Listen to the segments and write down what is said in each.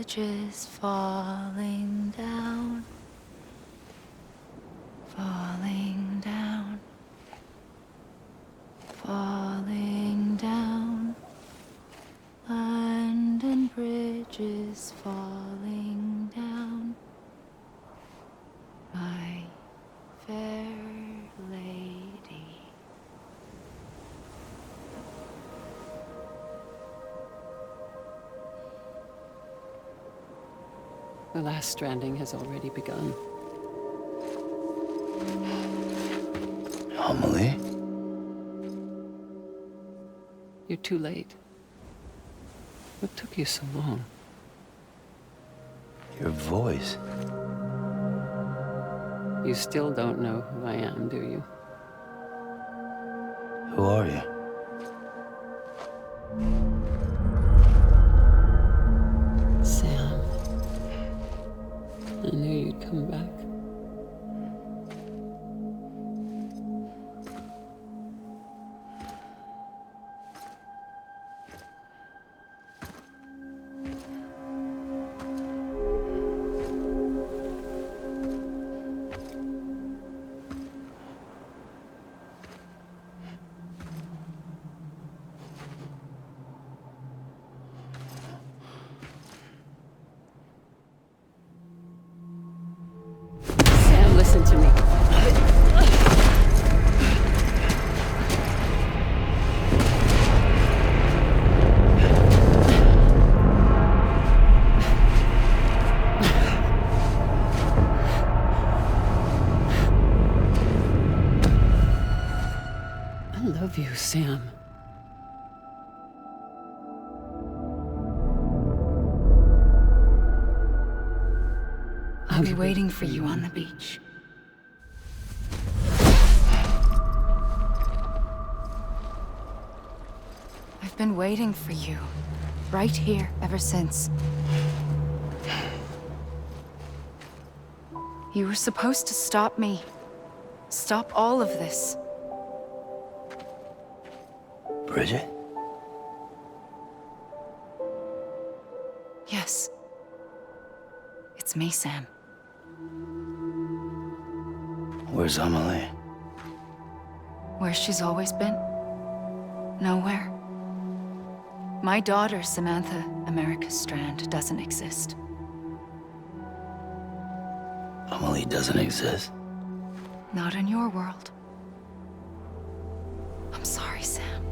bridges falling down, falling down, falling down. London Bridge is falling down, my fair lady. The last stranding has already begun. Amelie? You're too late. What took you so long? Your voice. You still don't know who I am, do you? Who are you? Sam. I knew you'd come back. Sam, listen to me. I love you, Sam. I'll be waiting for you on the beach. I've been waiting for you, right here, ever since. You were supposed to stop me. Stop all of this. Bridget? Yes. It's me, Sam. Where's Amelie? Where she's always been. Nowhere. My daughter, Samantha America Strand, doesn't exist. Amelie doesn't exist. Not in your world. I'm sorry, Sam.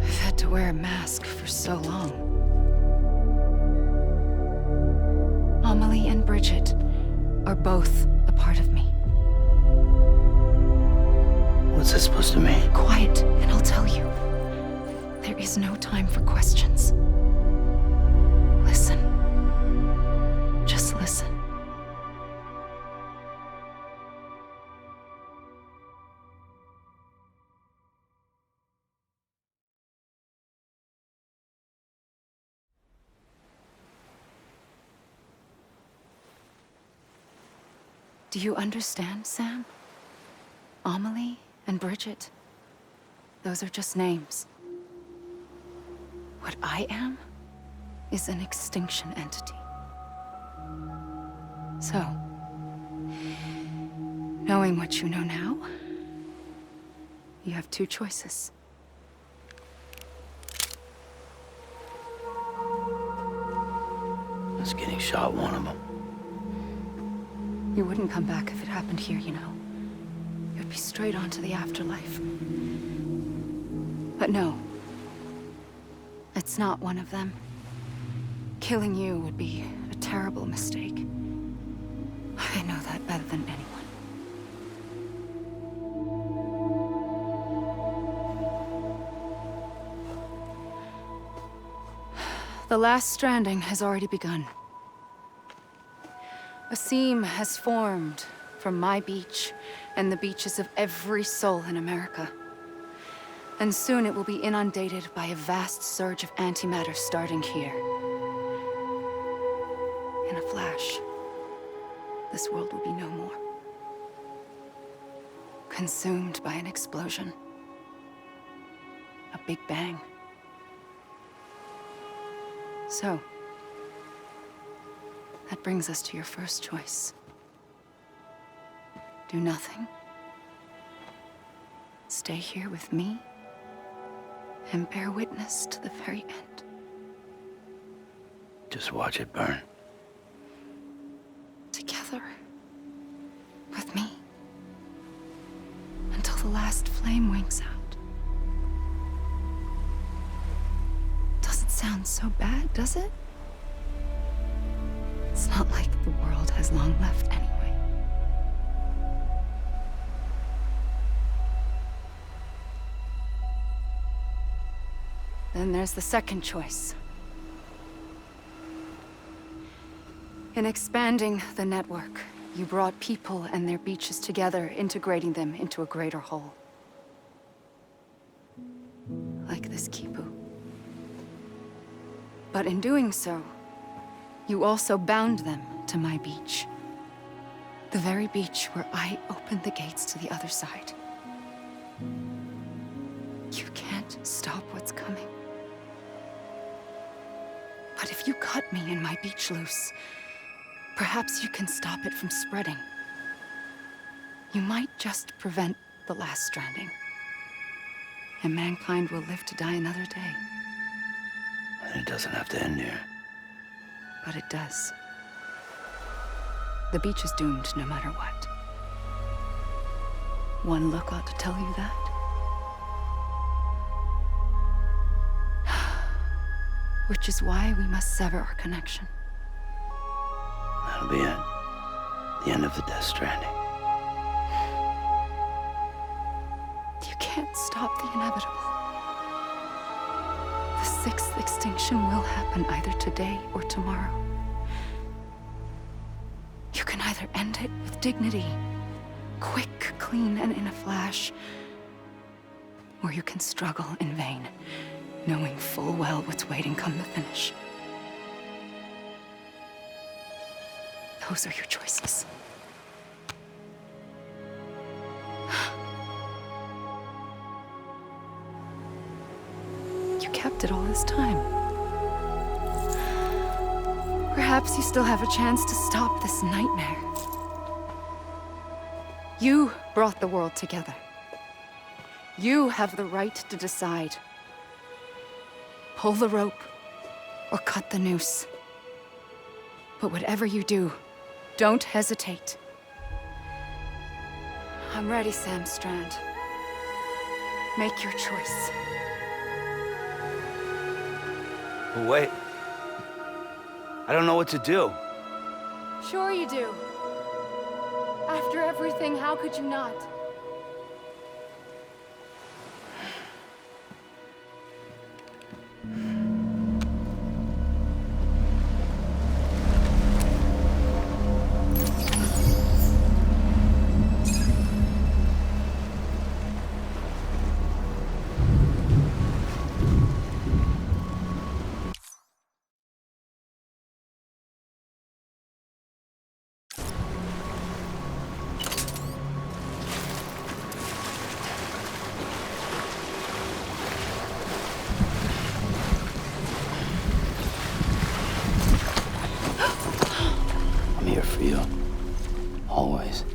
I've had to wear a mask for so long. Amelie and Bridget are both a part of me. What's that supposed to mean? Quiet, and I'll tell you. There is no time for questions. Listen. Just listen. Do you understand, Sam? Amelie and Bridget, those are just names. What I am is an extinction entity. So, knowing what you know now, you have two choices. Is getting shot one of them? You wouldn't come back if it happened here, you know. You'd be straight on to the afterlife. But no. It's not one of them. Killing you would be a terrible mistake. I know that better than anyone. The last stranding has already begun. A seam has formed from my beach and the beaches of every soul in America. And soon it will be inundated by a vast surge of antimatter starting here. In a flash, this world will be no more. Consumed by an explosion. A big bang. So, that brings us to your first choice. Do nothing. Stay here with me, and bear witness to the very end. Just watch it burn. Together. With me. Until the last flame winks out. Doesn't sound so bad, does it? It's not like the world has long left anyway. Then there's the second choice. In expanding the network, you brought people and their beaches together, integrating them into a greater whole. Like this Kipu. But in doing so, you also bound them to my beach. The very beach where I opened the gates to the other side. You can't stop what's coming. But if you cut me and my beach loose, perhaps you can stop it from spreading. You might just prevent the last stranding. And mankind will live to die another day. And it doesn't have to end here. But it does. The beach is doomed no matter what. One look ought to tell you that. Which is why we must sever our connection. That'll be it. The end of the Death Stranding. You can't stop the inevitable. The sixth extinction will happen either today or tomorrow. You can either end it with dignity, quick, clean, and in a flash, or you can struggle in vain, knowing full well what's waiting come the finish. Those are your choices. You kept it all this time. Perhaps you still have a chance to stop this nightmare. You brought the world together. You have the right to decide. Pull the rope, or cut the noose. But whatever you do, don't hesitate. I'm ready, Sam Strand. Make your choice. But wait. I don't know what to do. Sure you do. After everything, how could you not? I'm here for you. Always.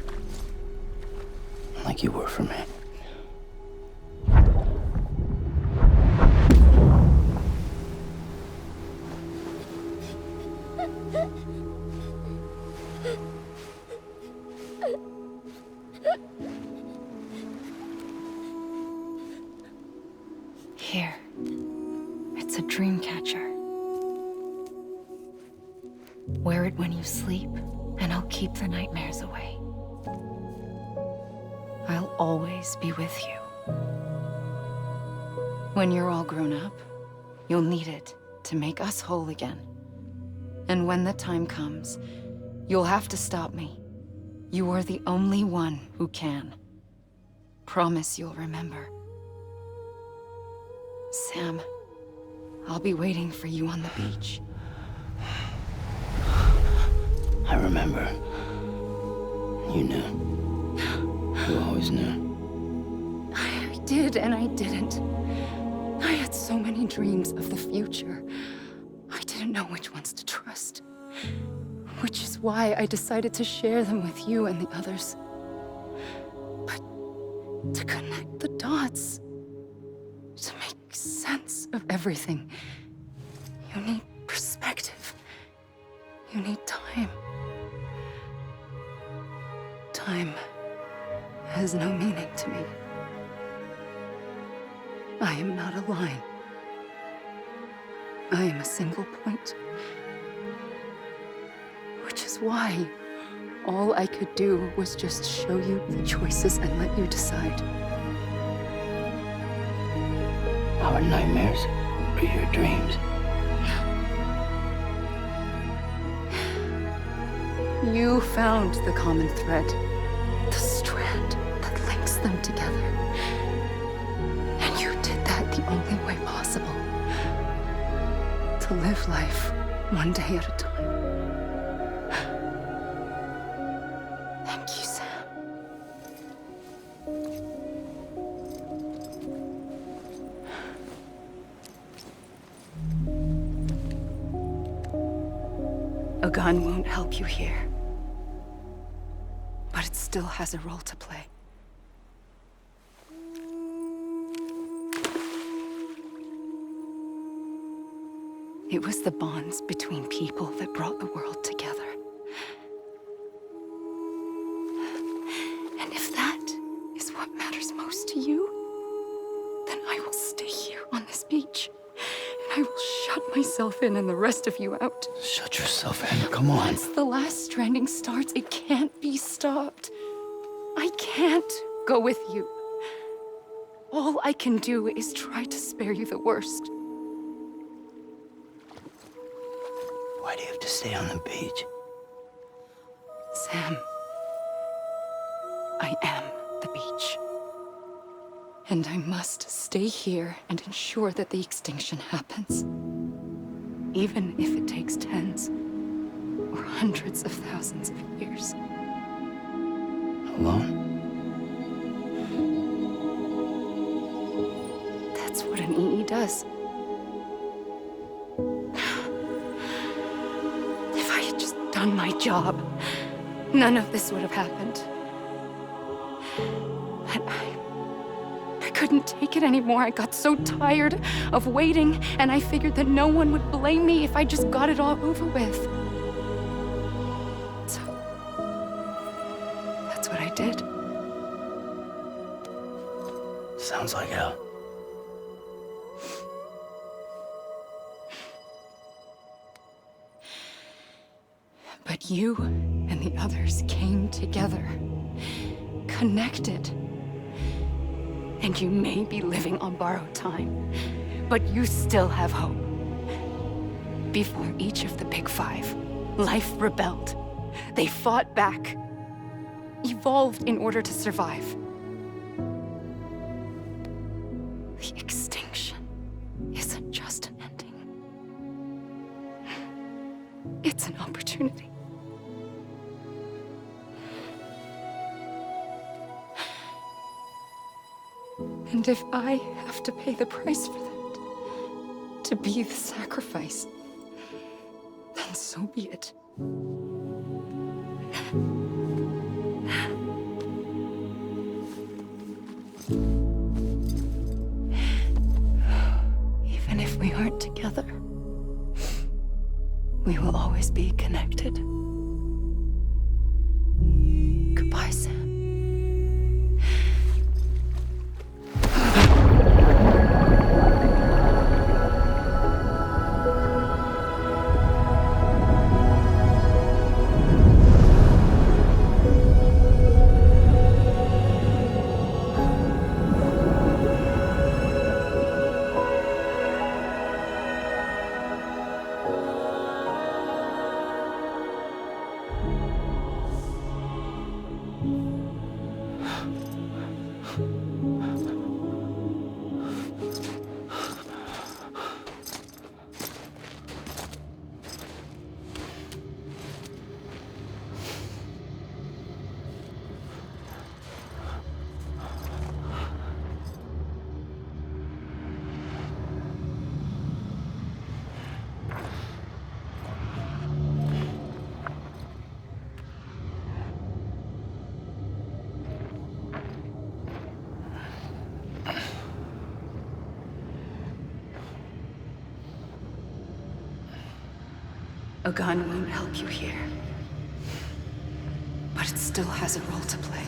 Like you were for me. Here. It's a dream catcher. Wear it when you sleep, and I'll keep the nightmares away. I'll always be with you. When you're all grown up, you'll need it to make us whole again. And when the time comes, you'll have to stop me. You are the only one who can. Promise you'll remember. Sam, I'll be waiting for you on the beach. I remember. You knew. You always knew. I did and I didn't. I had so many dreams of the future. I didn't didn't know which ones to trust. Which is why I decided to share them with you and the others. But to connect the dots, to make sense of everything, you need perspective. You need time. Time has no meaning to me. I am not a line. I am a single point. Which is why all I could do was just show you the choices and let you decide. Our nightmares are your dreams. You found the common thread, the strand that links them together. And you did that the only way possible. To live life one day at a time. Thank you, Sam. A gun won't help you here. But it still has a role to play. It was the bonds between people that brought the world together. And if that is what matters most to you, then I will stay here on this beach. And I will shut myself in and the rest of you out. Shut yourself in. Come on. Once the last stranding starts, it can't be stopped. I can't go with you. All I can do is try to spare you the worst. Why do you have to stay on the beach? Sam, I am the beach. And I must stay here and ensure that the extinction happens. Even if it takes tens or hundreds of thousands of years. Alone? That's what an EE does. If I had just done my job, none of this would have happened. But I couldn't take it anymore. I got so tired of waiting, and I figured that no one would blame me if I just got it all over with. So, that's what I did. Sounds like hell. But you and the others came together, connected. And you may be living on borrowed time, but you still have hope. Before each of the Big Five, life rebelled. They fought back, evolved in order to survive. The extinction isn't just an ending. It's an opportunity. And if I have to pay the price for that, to be the sacrifice, then so be it. Even if we aren't together, we will always be connected. Goodbye, Sam. A gun won't help you here. But it still has a role to play.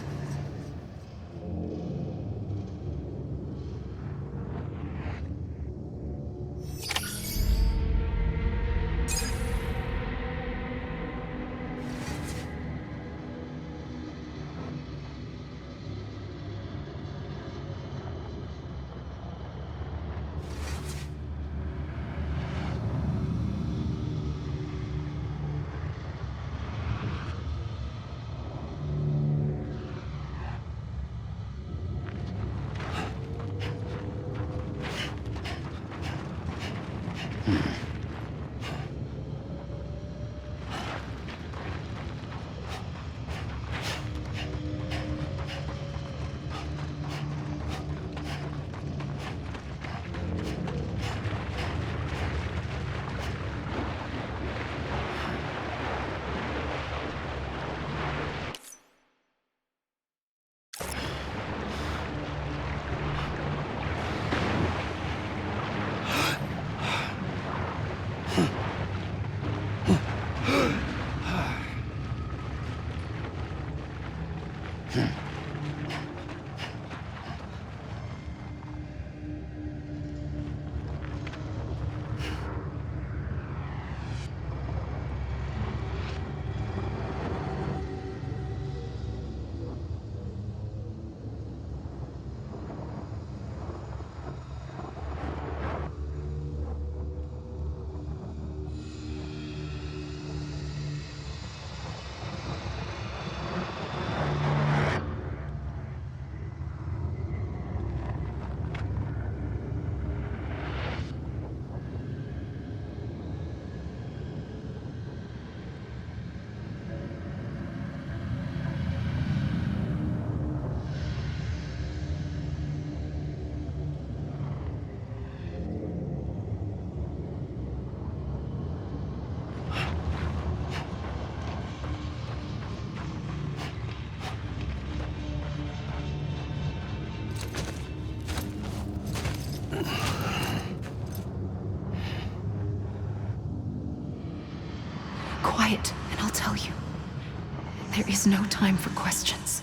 Quiet, and I'll tell you. There is no time for questions.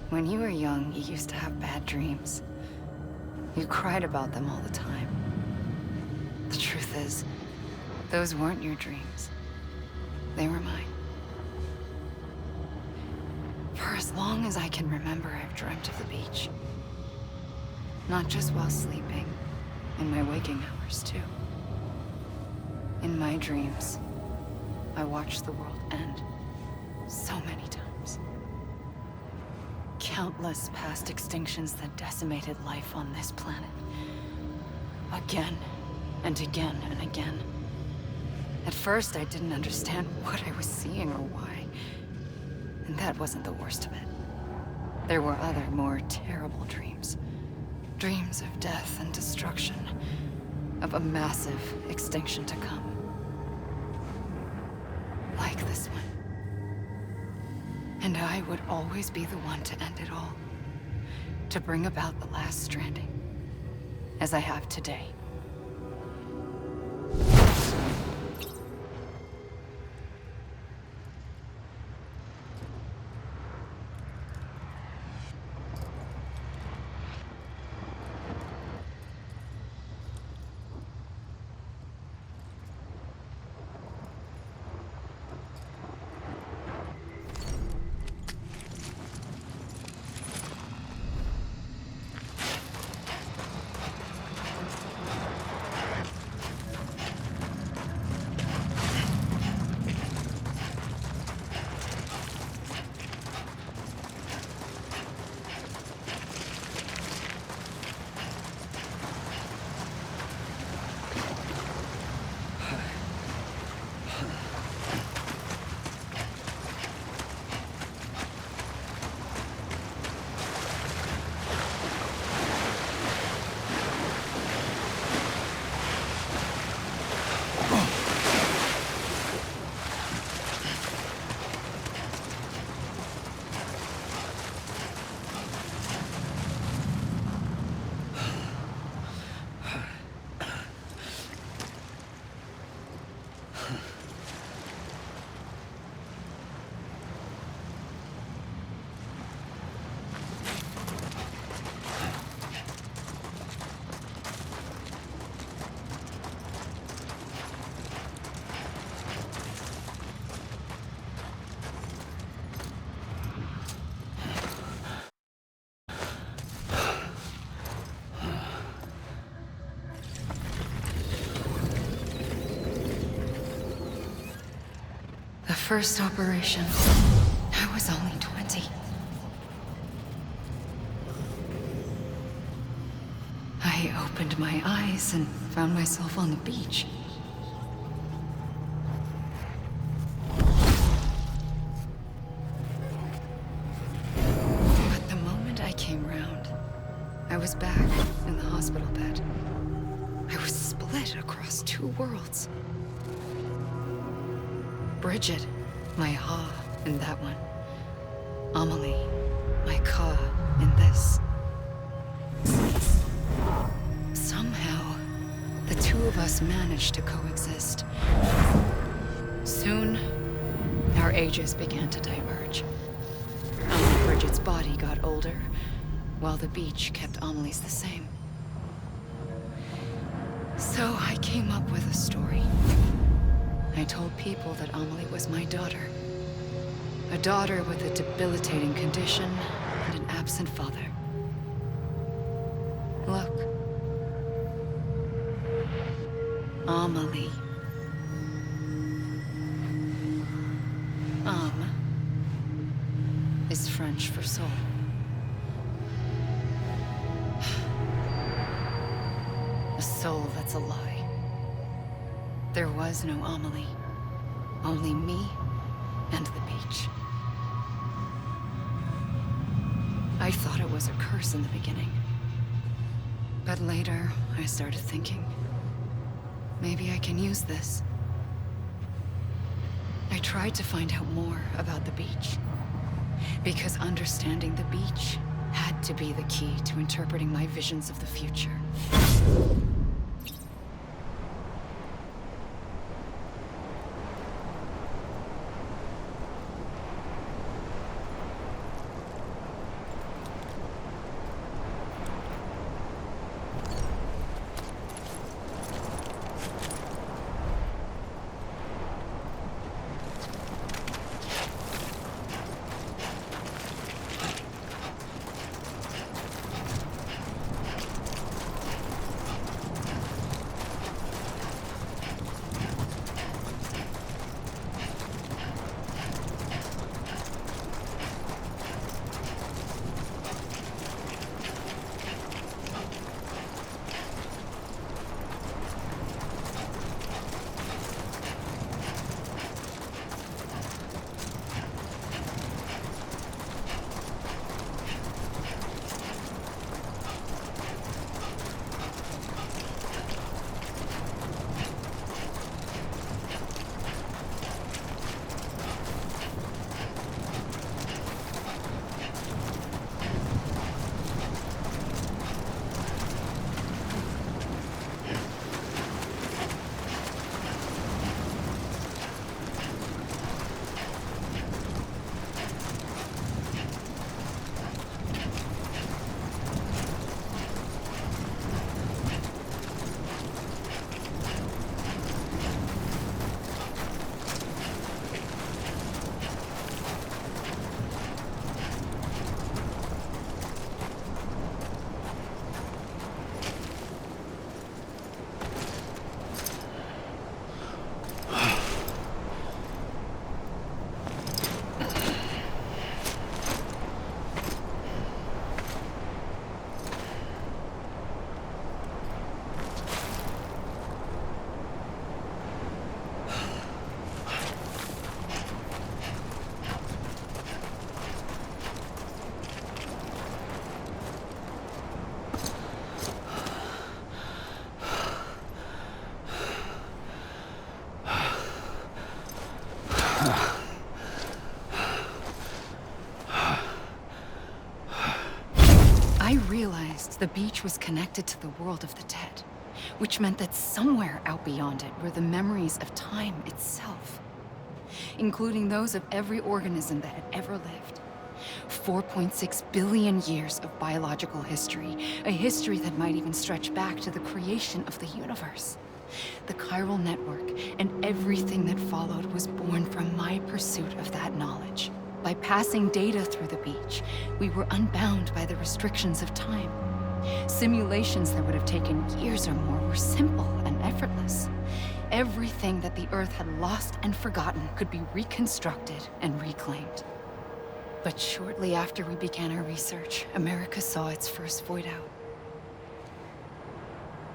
When you were young, you used to have bad dreams. You cried about them all the time. The truth is, those weren't your dreams. They were mine. For as long as I can remember, I've dreamt of the beach. Not just while sleeping, in my waking hours, too. In my dreams, I watched the world end so many times. Countless past extinctions that decimated life on this planet. Again, and again, and again. At first, I didn't understand what I was seeing or why. And that wasn't the worst of it. There were other, more terrible dreams. Dreams of death and destruction. Of a massive extinction to come. Like this one. And I would always be the one to end it all. To bring about the last stranding. As I have today. The first operation, I was only 20. I opened my eyes and found myself on the beach. But the moment I came round, I was back in the hospital bed. I was split across two worlds. Bridget, my Ha in that one. Amelie, my Ka in this. Somehow, the two of us managed to coexist. Soon, our ages began to diverge. Only Bridget's body got older, while the beach kept Amelie's the same. So I came up with a story. I told people that Amelie was my daughter. A daughter with a debilitating condition and an absent father. Look. Amelie. Âme is French for soul. A soul that's a lie. There was no Amelie. Only me and the beach. I thought it was a curse in the beginning. But later, I started thinking, maybe I can use this. I tried to find out more about the beach. Because understanding the beach had to be the key to interpreting my visions of the future. I realized the beach was connected to the world of the dead, which meant that somewhere out beyond it were the memories of time itself, including those of every organism that had ever lived. 4.6 billion years of biological history, a history that might even stretch back to the creation of the universe. The chiral network and everything that followed was born from my pursuit of that knowledge. By passing data through the beach, we were unbound by the restrictions of time. Simulations that would have taken years or more were simple and effortless. Everything that the Earth had lost and forgotten could be reconstructed and reclaimed. But shortly after we began our research, America saw its first void out.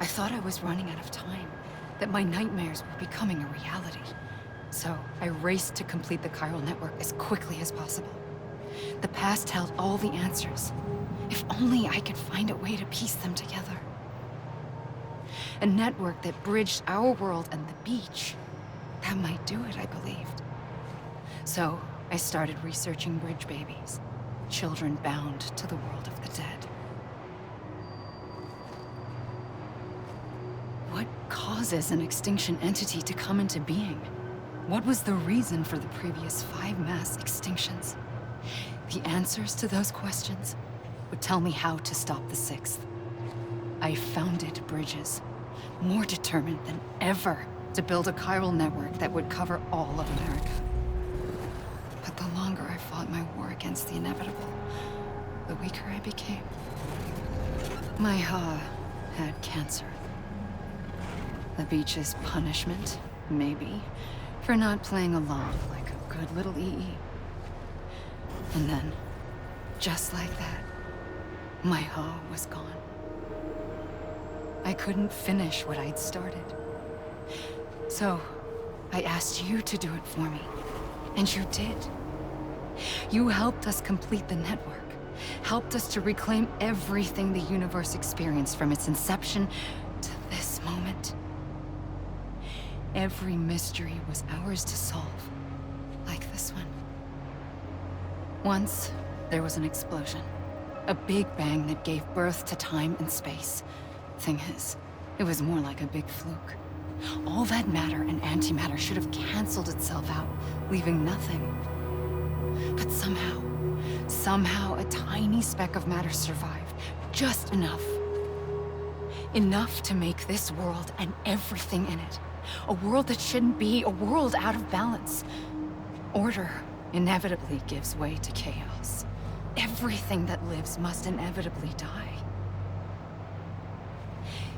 I thought I was running out of time, that my nightmares were becoming a reality. So I raced to complete the chiral network as quickly as possible. The past held all the answers. If only I could find a way to piece them together. A network that bridged our world and the beach. That might do it, I believed. So I started researching bridge babies, children bound to the world of the dead. What causes an extinction entity to come into being? What was the reason for the previous 5 mass extinctions? The answers to those questions would tell me how to stop the 6th. I founded bridges, more determined than ever to build a chiral network that would cover all of America. But the longer I fought my war against the inevitable, the weaker I became. My Ha had cancer. The beach's punishment, maybe, for not playing along like a good little EE. And then, just like that, my Ha was gone. I couldn't finish what I'd started. So, I asked you to do it for me. And you did. You helped us complete the network. Helped us to reclaim everything the universe experienced from its inception to this moment. Every mystery was ours to solve, like this one. Once, there was an explosion. A big bang that gave birth to time and space. Thing is, it was more like a big fluke. All that matter and antimatter should have canceled itself out, leaving nothing. But somehow a tiny speck of matter survived. Just enough. Enough to make this world and everything in it. A world that shouldn't be, a world out of balance. Order inevitably gives way to chaos. Everything that lives must inevitably die.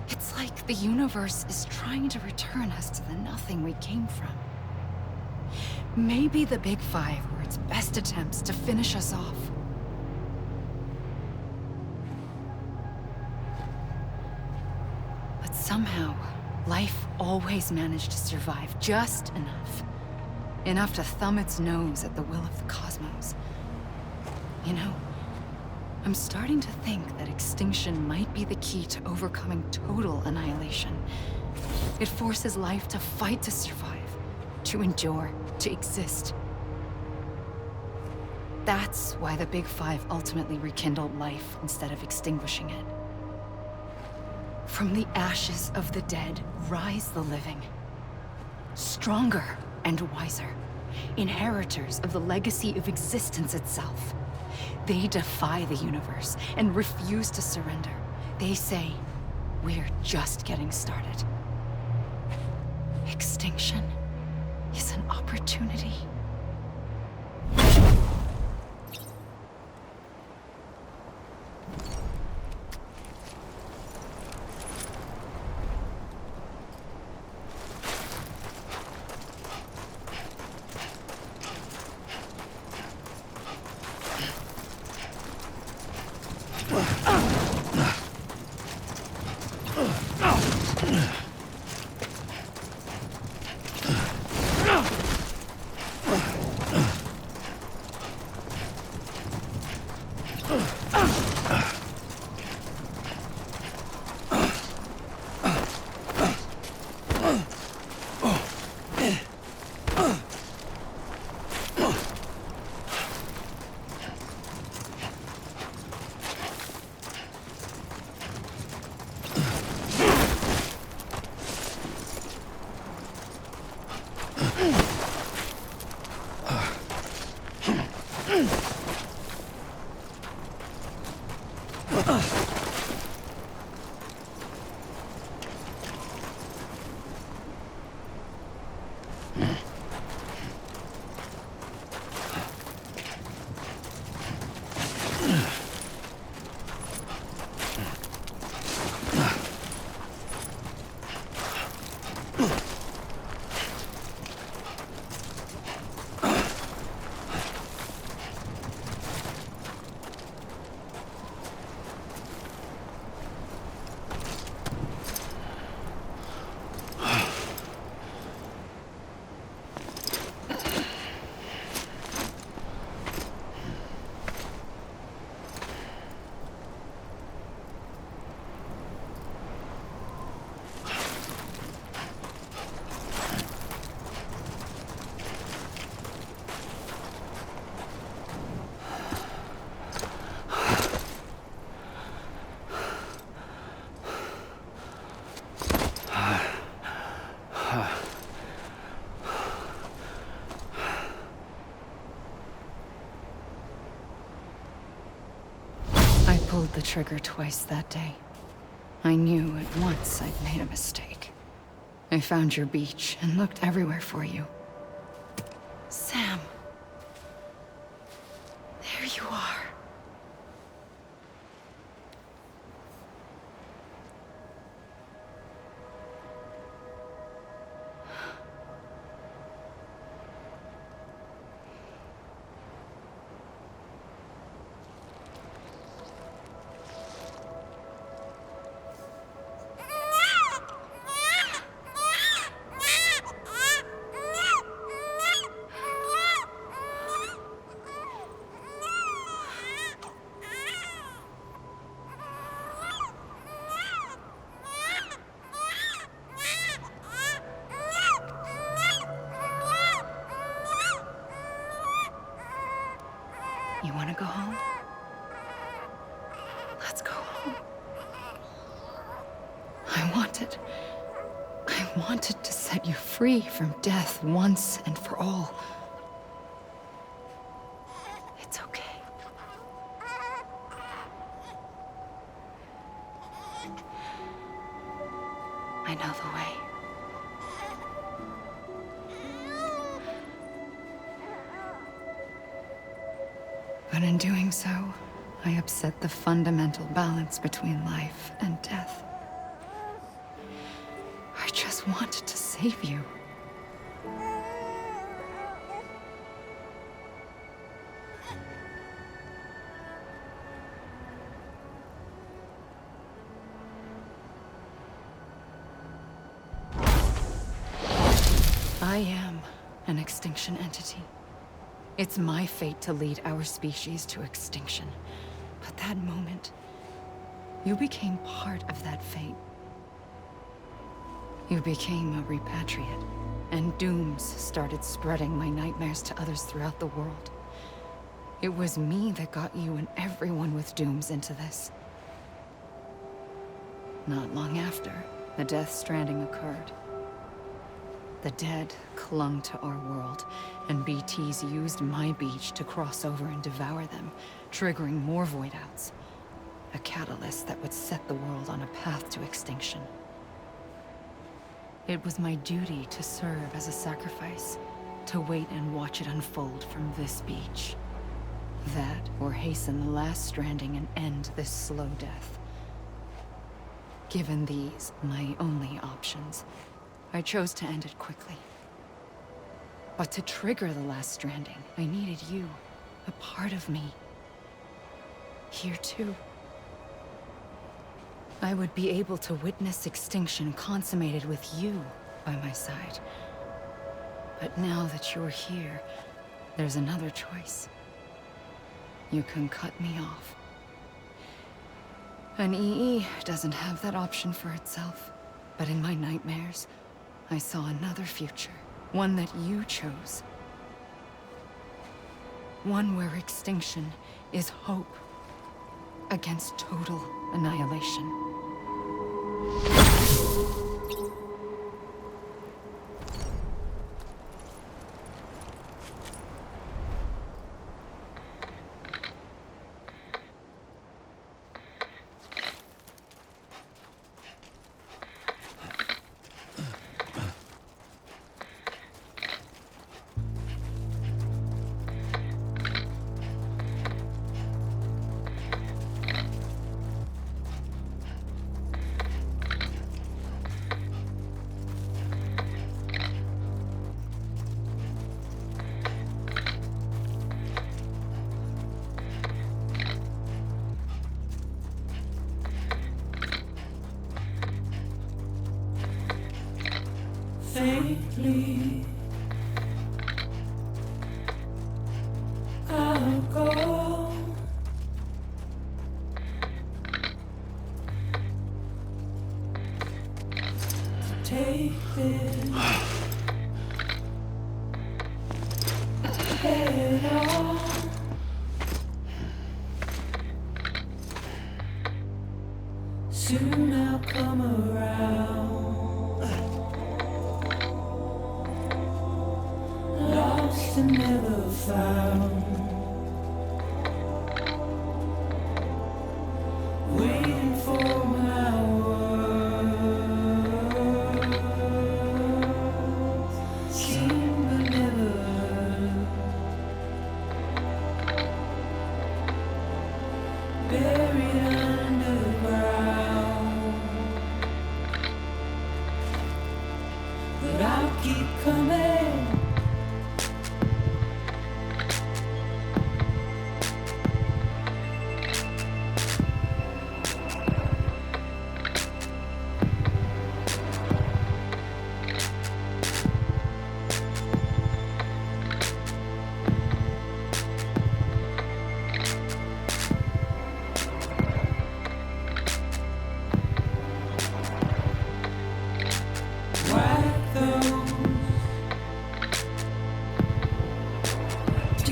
It's like the universe is trying to return us to the nothing we came from. Maybe the Big Five were its best attempts to finish us off. But somehow, life always managed to survive just enough. Enough to thumb its nose at the will of the cosmos. You know, I'm starting to think that extinction might be the key to overcoming total annihilation. It forces life to fight to survive, to endure, to exist. That's why the Big Five ultimately rekindled life instead of extinguishing it. From the ashes of the dead rise the living. Stronger and wiser. Inheritors of the legacy of existence itself. They defy the universe and refuse to surrender. They say, we're just getting started. Extinction is an opportunity. pulled the trigger twice that day. I knew at once I'd made a mistake. I found your beach and looked everywhere for you. Sam. There you are. You want to go home? Let's go home. I wanted to set you free from death once and for all. It's okay. I know the way. But in doing so, I upset the fundamental balance between life and death. I just wanted to save you. I am an extinction entity. It's my fate to lead our species to extinction. But that moment, you became part of that fate. You became a repatriate, and dooms started spreading my nightmares to others throughout the world. It was me that got you and everyone with dooms into this. Not long after, the Death Stranding occurred. The dead clung to our world, and BTs used my beach to cross over and devour them, triggering more void-outs. A catalyst that would set the world on a path to extinction. It was my duty to serve as a sacrifice, to wait and watch it unfold from this beach. That, or hasten the last stranding and end this slow death. Given these, my only options, I chose to end it quickly. But to trigger the last stranding, I needed you, a part of me. Here too. I would be able to witness extinction consummated with you by my side. But now that you're here, there's another choice. You can cut me off. An EE doesn't have that option for itself. But in my nightmares, I saw another future. One that you chose. One where extinction is hope against total annihilation. Faintly, I'll go. Take this head on. Soon I'll come around. Lost and never found.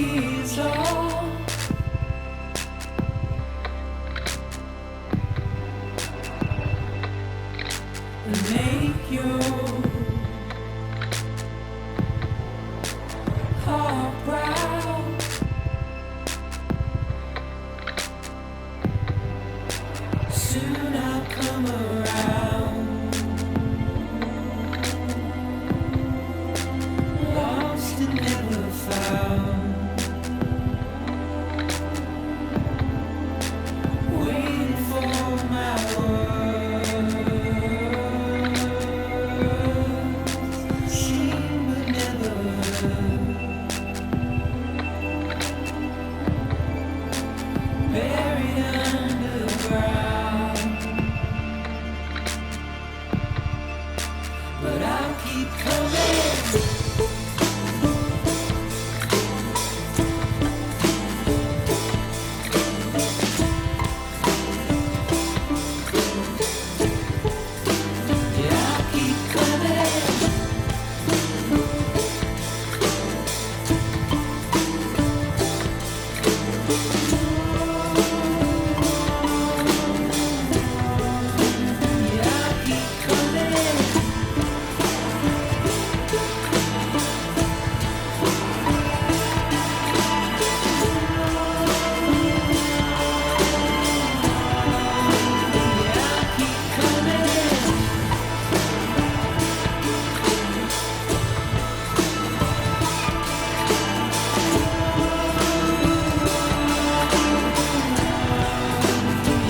tears off and make your heart proud. Soon I'll come around, lost and never found, waiting for my words, seen but never heard, buried underground. But I'll keep coming. Yeah, I'll keep coming.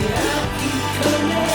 Yeah, I'll keep coming.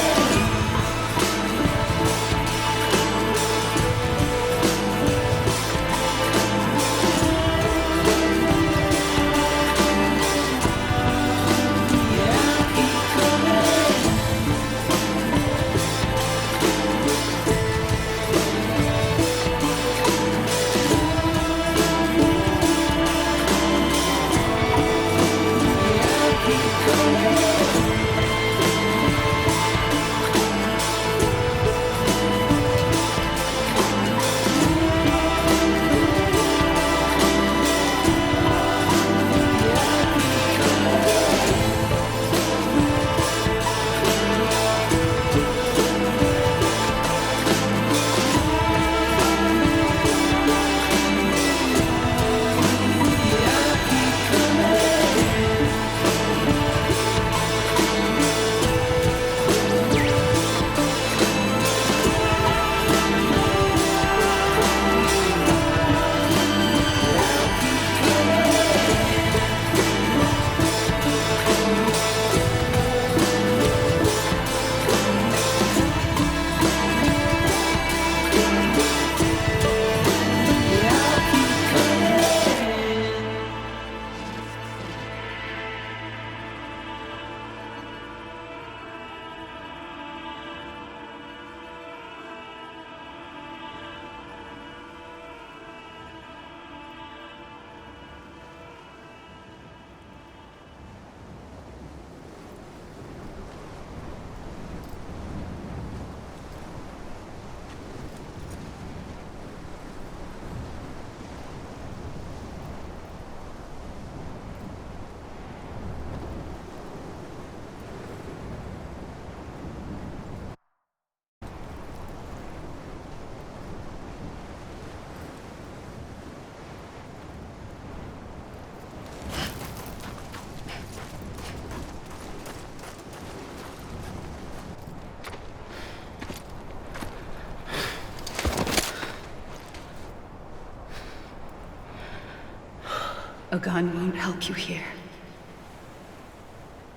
A gun won't help you here,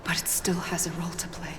but it still has a role to play.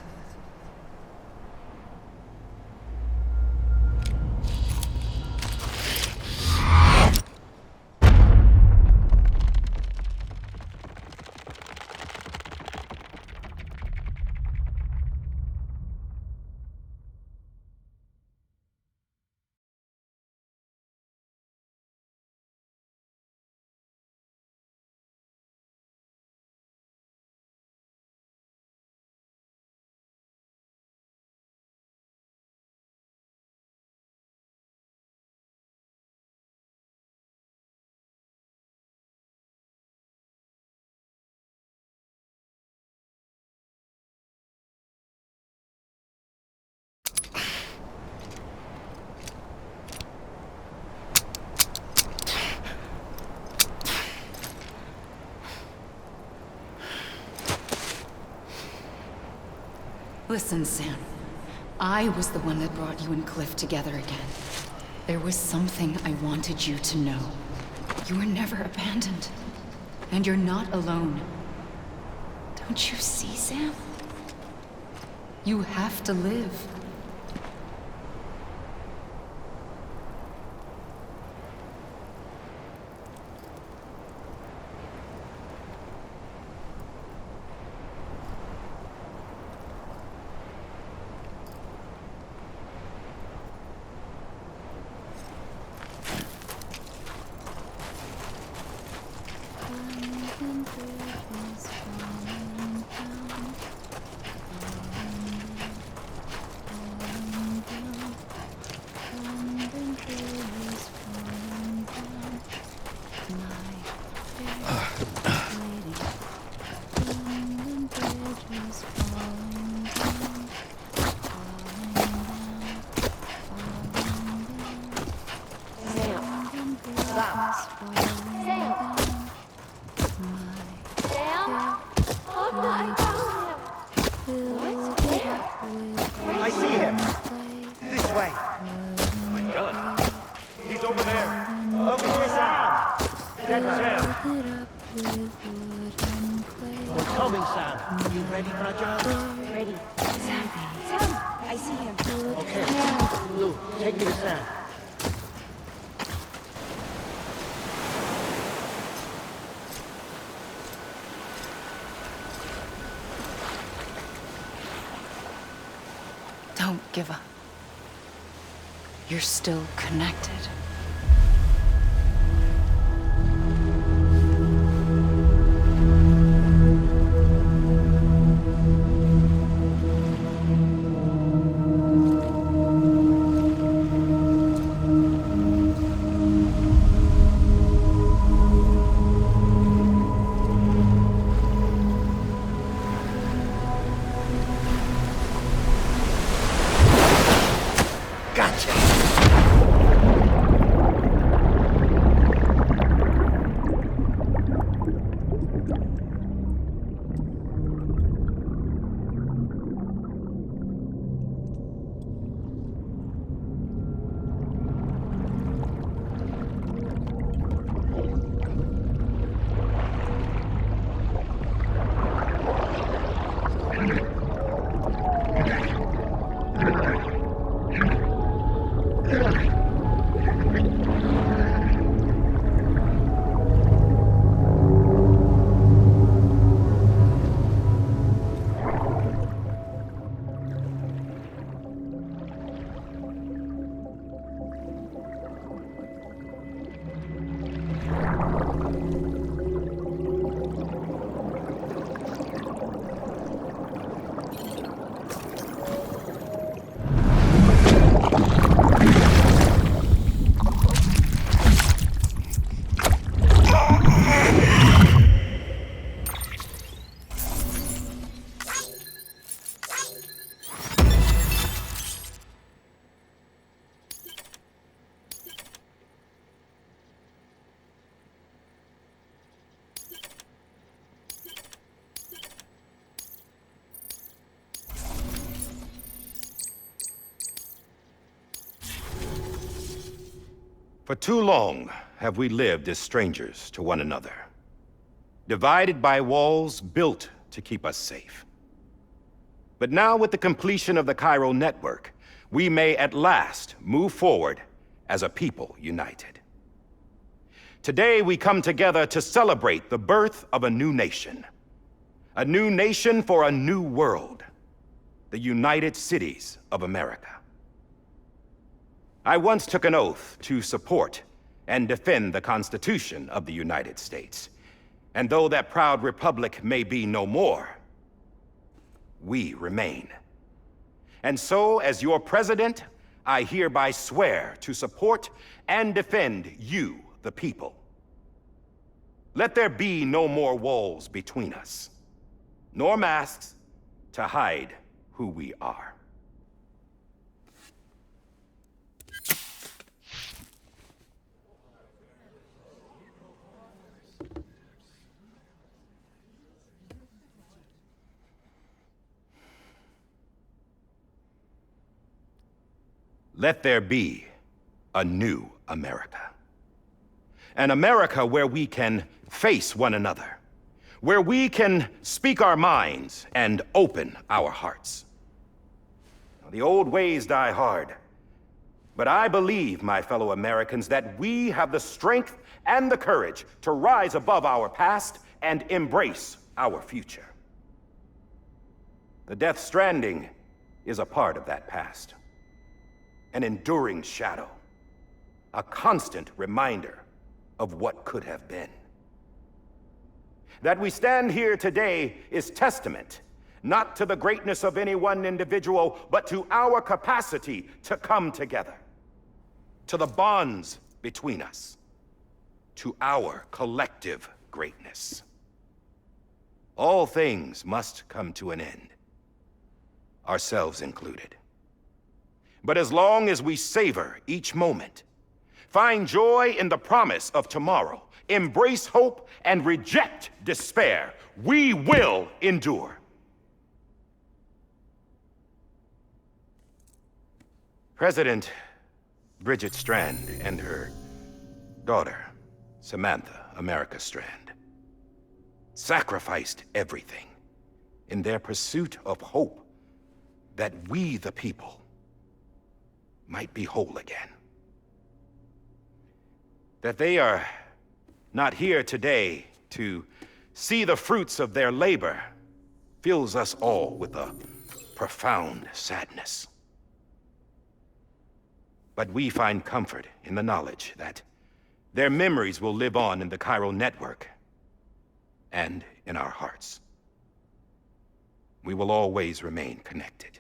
Listen, Sam. I was the one that brought you and Cliff together again. There was something I wanted you to know. You were never abandoned. And you're not alone. Don't you see, Sam? You have to live. I see him. This way. Oh my God. He's over there. Over here, Sam. That's Sam. We're coming, Sam. You ready for a job? Ready. Sam! Sam! I see him. Okay. Lou, take me to Sam. Don't give up. You're still connected. For too long have we lived as strangers to one another, divided by walls built to keep us safe. But now, with the completion of the Chiral network, we may at last move forward as a people united. Today, we come together to celebrate the birth of a new nation. A new nation for a new world. The United Cities of America. I once took an oath to support and defend the Constitution of the United States. And though that proud republic may be no more, we remain. And so, as your president, I hereby swear to support and defend you, the people. Let there be no more walls between us, nor masks to hide who we are. let there be a new America. An America where we can face one another, where we can speak our minds and open our hearts. Now, the old ways die hard, but I believe, my fellow Americans, that we have the strength and the courage to rise above our past and embrace our future. The Death Stranding is a part of that past. An enduring shadow. A constant reminder of what could have been. That we stand here today is testament, not to the greatness of any one individual, but to our capacity to come together. To the bonds between us. To our collective greatness. All things must come to an end, ourselves included. But as long as we savor each moment, find joy in the promise of tomorrow, embrace hope, and reject despair, we will endure. President Bridget Strand and her daughter, Samantha America Strand, sacrificed everything in their pursuit of hope that we, the people, might be whole again. That they are not here today to see the fruits of their labor fills us all with a profound sadness. But we find comfort in the knowledge that their memories will live on in the chiral network and in our hearts. We will always remain connected.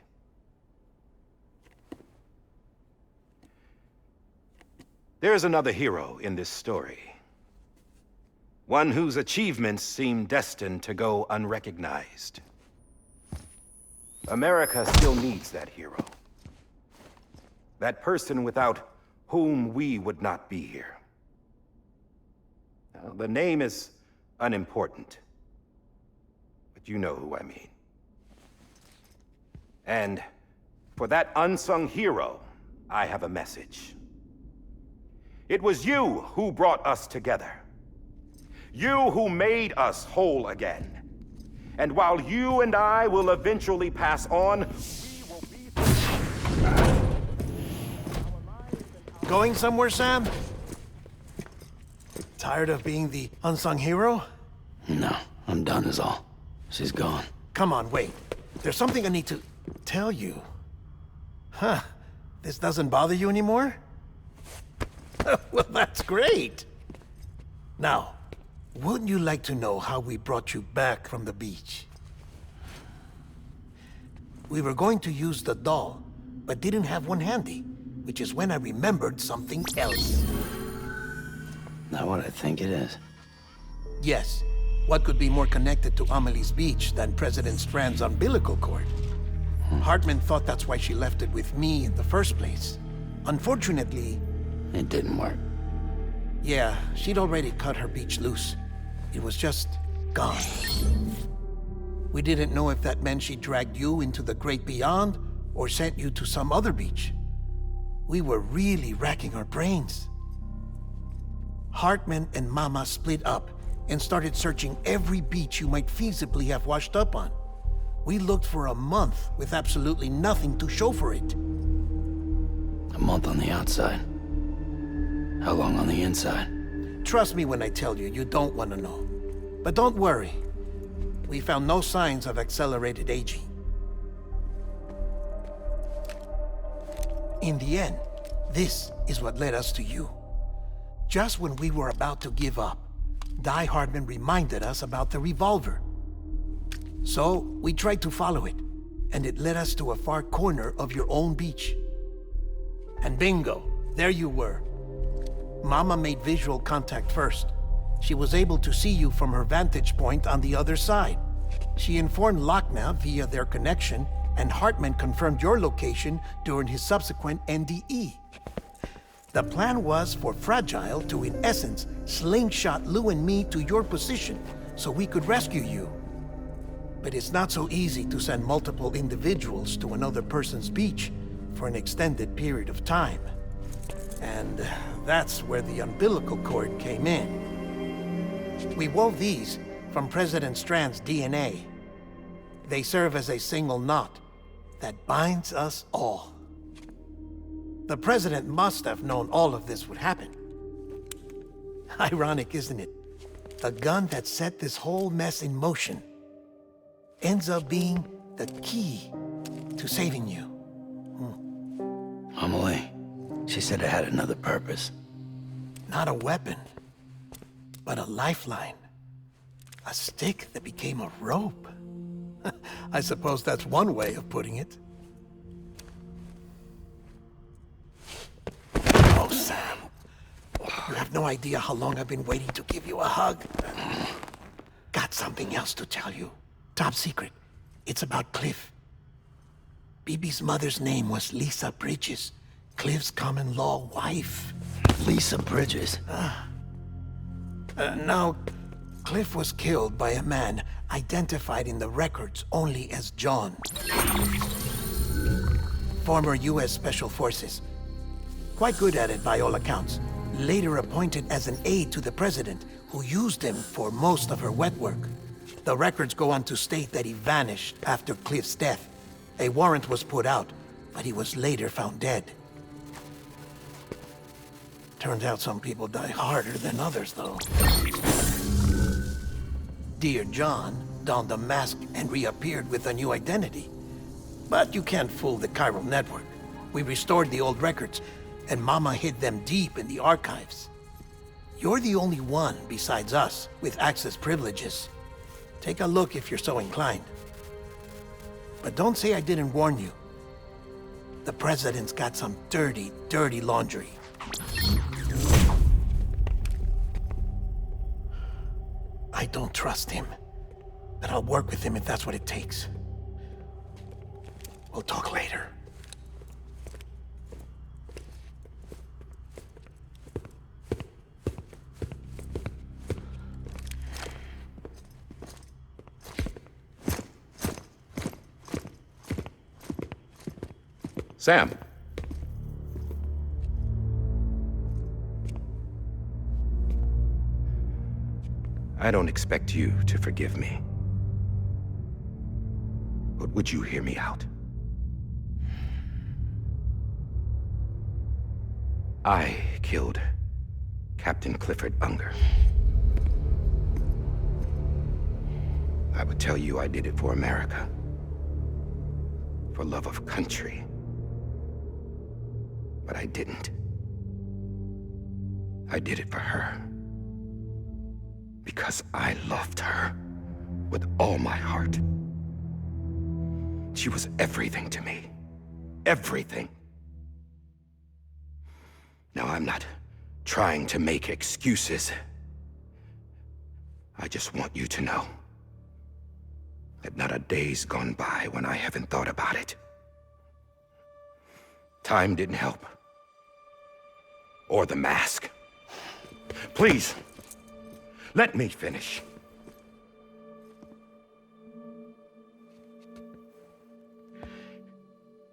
There is another hero in this story. One whose achievements seem destined to go unrecognized. America still needs that hero. That person without whom we would not be here. Now, the name is unimportant, but you know who I mean. And for that unsung hero, I have a message. It was you who brought us together. You who made us whole again. And while you and I will eventually pass on, we will be... Going somewhere, Sam? Tired of being the unsung hero? No, I'm done is all. She's gone. Come on, wait. There's something I need to tell you. Huh. This doesn't bother you anymore? Well, that's great. Now, wouldn't you like to know how we brought you back from the beach? We were going to use the doll, but didn't have one handy, which is when I remembered something else. Not what I think it is. Yes. What could be more connected to Amelie's beach than President Strand's umbilical cord? Hartman thought that's why she left it with me in the first place. Unfortunately... It didn't work. Yeah, she'd already cut her beach loose. It was just gone. We didn't know if that meant she dragged you into the great beyond or sent you to some other beach. We were really racking our brains. Hartman and Mama split up and started searching every beach you might feasibly have washed up on. We looked for a month with absolutely nothing to show for it. A month on the outside. How long on the inside? Trust me when I tell you, you don't want to know. But don't worry. We found no signs of accelerated aging. In the end, this is what led us to you. Just when we were about to give up, Die Hartman reminded us about the revolver. So, we tried to follow it, and it led us to a far corner of your own beach. And bingo, there you were. Mama made visual contact first. She was able to see you from her vantage point on the other side. She informed Lochna via their connection, and Hartman confirmed your location during his subsequent NDE. The plan was for Fragile to, in essence, slingshot Lou and me to your position so we could rescue you. But it's not so easy to send multiple individuals to another person's beach for an extended period of time. And that's where the umbilical cord came in. We wove these from President Strand's DNA. They serve as a single knot that binds us all. The President must have known all of this would happen. Ironic, isn't it? The gun that set this whole mess in motion ends up being the key to saving you. Amelie, she said it had another purpose. Not a weapon, but a lifeline. A stick that became a rope. I suppose that's one way of putting it. Oh, Sam. You have no idea how long I've been waiting to give you a hug. Got something else to tell you. Top secret. It's about Cliff. Bibi's mother's name was Lisa Bridges, Cliff's common-law wife. Lisa Bridges? Now, Cliff was killed by a man identified in the records only as John. Former U.S. Special Forces. Quite good at it by all accounts. Later appointed as an aide to the president, who used him for most of her wet work. The records go on to state that he vanished after Cliff's death. A warrant was put out, but he was later found dead. Turns out some people die harder than others, though. Dear John donned a mask and reappeared with a new identity. But you can't fool the chiral network. We restored the old records, and Mama hid them deep in the archives. You're the only one besides us with access privileges. Take a look if you're so inclined. But don't say I didn't warn you. The president's got some dirty, dirty laundry. I don't trust him, but I'll work with him if that's what it takes. We'll talk later. Sam. I don't expect you to forgive me. But would you hear me out? I killed Captain Clifford Unger. I would tell you I did it for America. For love of country. But I didn't. I did it for her. Because I loved her with all my heart. She was everything to me. Everything. Now, I'm not trying to make excuses. I just want you to know that not a day's gone by when I haven't thought about it. Time didn't help. Or the mask. Please, let me finish.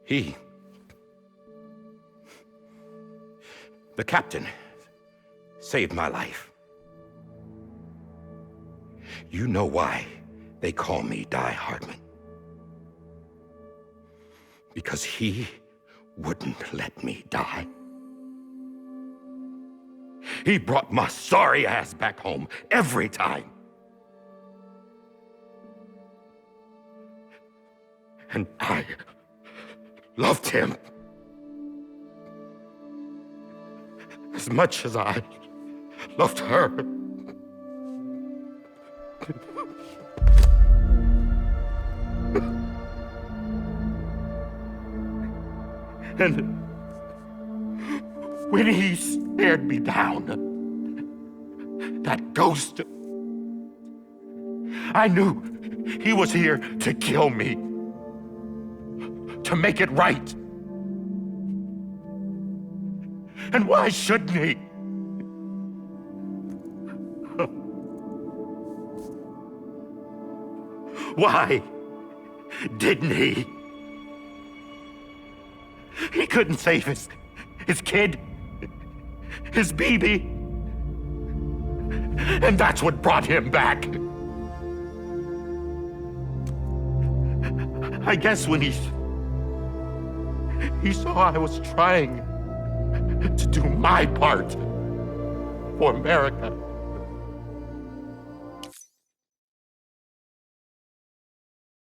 The captain, saved my life. You know why they call me Die Hardman. Because he wouldn't let me die. He brought my sorry ass back home every time. And I loved him as much as I loved her. And when he stared me down, that ghost, I knew he was here to kill me, to make it right. And why shouldn't he? Why didn't he? He couldn't save his kid, his baby. And that's what brought him back. I guess when he saw I was trying to do my part for America,